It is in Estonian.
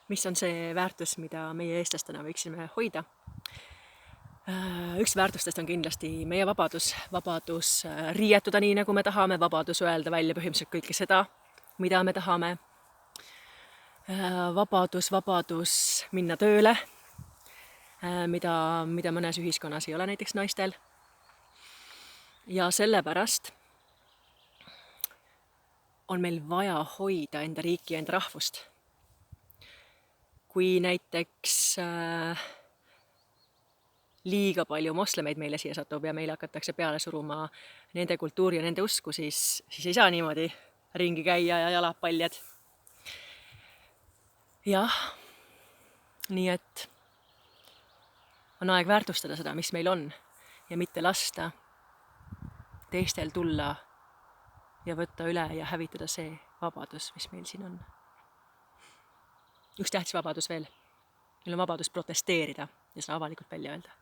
mis on see väärtus, mida meie eestlastena võiksime hoida. Üks väärtustest on kindlasti meie vabadus riietuda nii, nagu me tahame, vabadus öelda välja põhimõtteliselt kõike seda, mida me tahame, vabadus minna tööle, mida mõnes ühiskonnas ei ole näiteks naistel. Ja sellepärast on meil vaja hoida enda riiki ja enda rahvust. Kui näiteks liiga palju moslemeid meile siia satub ja meile hakatakse peale suruma nende kultuuri ja nende usku, siis ei saa niimoodi ringi käia ja jalad paljad. Jah, nii et on aeg väärtustada seda, mis meil on ja mitte lasta teistel tulla ja võtta üle ja hävitada see vabadus, mis meil siin on. Üks tähtis vabadus veel. Meil on vabadus protesteerida ja seda avalikult välja öelda.